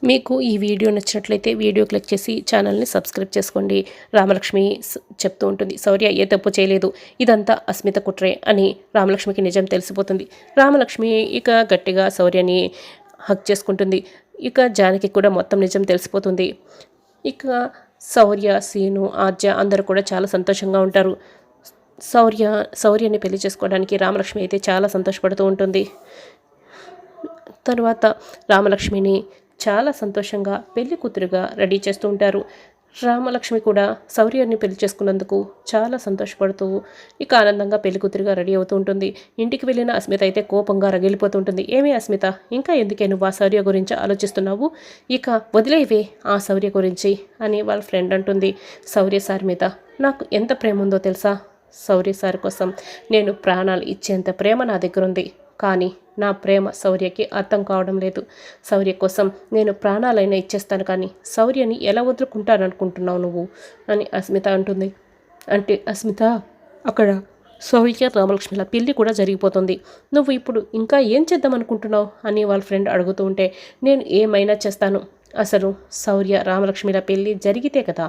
మీకు ఈ వీడియో నచ్చినట్లయితే వీడియో క్లిక్ చేసి ఛానల్ని సబ్స్క్రైబ్ చేసుకోండి. రామలక్ష్మి చెప్తూ ఉంటుంది, శౌర్య ఏ తప్పు చేయలేదు, ఇదంతా అస్మిత కుట్రే అని రామలక్ష్మికి నిజం తెలిసిపోతుంది. రామలక్ష్మి ఇక గట్టిగా శౌర్యని హక్ చేసుకుంటుంది. ఇక జానకి కూడా మొత్తం నిజం తెలిసిపోతుంది. ఇక శౌర్య, సీను, ఆద్య అందరూ కూడా చాలా సంతోషంగా ఉంటారు. శౌర్యని పెళ్లి చేసుకోవడానికి రామలక్ష్మి అయితే చాలా సంతోషపడుతూ ఉంటుంది. తర్వాత రామలక్ష్మిని చాలా సంతోషంగా పెళ్లి కూతురుగా రెడీ చేస్తూ ఉంటారు. రామలక్ష్మి కూడా శౌర్యాన్ని పెళ్లి చేసుకున్నందుకు చాలా సంతోషపడుతూ ఇక ఆనందంగా పెళ్లి కూతురుగా రెడీ అవుతూ ఉంటుంది. ఇంటికి వెళ్ళిన అస్మిత అయితే కోపంగా రగిలిపోతుంటుంది. ఏమీ అస్మిత, ఇంకా ఎందుకే నువ్వు ఆ శౌర్య గురించి ఆలోచిస్తున్నావు? ఇక వదిలేవే ఆ శౌర్య గురించి అని వాళ్ళ ఫ్రెండ్ అంటుంది. శౌర్య సార్ మీద నాకు ఎంత ప్రేమ ఉందో తెలుసా? శౌర్య సార్ కోసం నేను ప్రాణాలు ఇచ్చేంత ప్రేమ నా దగ్గర ఉంది. కానీ నా ప్రేమ శౌర్యకి అర్థం కావడం లేదు. శౌర్య కోసం నేను ప్రాణాలైనా ఇచ్చేస్తాను, కానీ శౌర్యని ఎలా వదులుకుంటాననుకుంటున్నావు నువ్వు అని అస్మిత అంటుంది. అంటే అస్మిత, అక్కడ శౌర్య రామలక్ష్మిల పెళ్ళి కూడా జరిగిపోతుంది. నువ్వు ఇప్పుడు ఇంకా ఏం చేద్దాం అనుకుంటున్నావు అని వాళ్ళ ఫ్రెండ్ అడుగుతూ ఉంటే, నేను ఏమైనా చేస్తాను, అసలు శౌర్య రామలక్ష్మిల పెళ్ళి జరిగితే కదా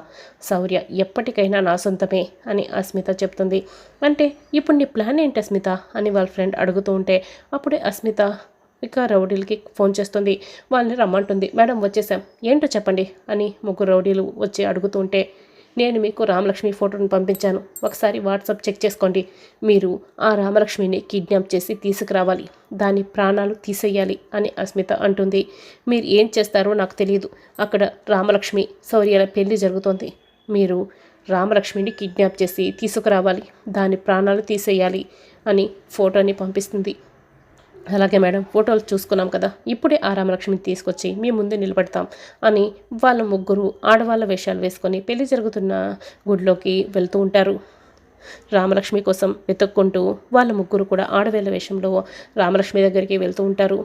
శౌర్య ఎప్పటికైనా నా సొంతమే అని అస్మిత చెప్తుంది. అంటే ఇప్పుడు నీ ప్లాన్ ఏంటి అస్మిత అని వాళ్ళ ఫ్రెండ్ అడుగుతూ ఉంటే, అప్పుడే అస్మిత ఇక రౌడీలకి ఫోన్ చేస్తుంది. వాళ్ళని రమ్మంటుంది. మేడం వచ్చేసాం, ఏంటో చెప్పండి అని ముగ్గురు రౌడీలు వచ్చి అడుగుతూ ఉంటే, నేను మీకు రామలక్ష్మి ఫోటోని పంపించాను, ఒకసారి వాట్సాప్ చెక్ చేసుకోండి. మీరు ఆ రామలక్ష్మిని కిడ్నాప్ చేసి తీసుకురావాలి, దాని ప్రాణాలు తీసేయాలి అని అస్మిత అంటుంది. మీరు ఏం చేస్తారో నాకు తెలియదు, అక్కడ రామలక్ష్మి శౌర్యల పెళ్లి జరుగుతోంది. మీరు రామలక్ష్మిని కిడ్నాప్ చేసి తీసుకురావాలి, దాని ప్రాణాలు తీసేయాలి అని ఫోటోని పంపిస్తుంది. అలాగే మేడం, ఫోటోలు చూసుకున్నాం కదా, ఇప్పుడే ఆ రామలక్ష్మిని తీసుకొచ్చి మీ ముందు నిలబెడతాం అని వాళ్ళ ముగ్గురు ఆడవాళ్ళ వేషాలు వేసుకొని పెళ్లి జరుగుతున్న గుడిలోకి వెళ్తూ ఉంటారు. రామలక్ష్మి కోసం వెతుక్కుంటూ వాళ్ళ ముగ్గురు కూడా ఆడవేళ్ళ వేషంలో రామలక్ష్మి దగ్గరికి వెళ్తూ ఉంటారు.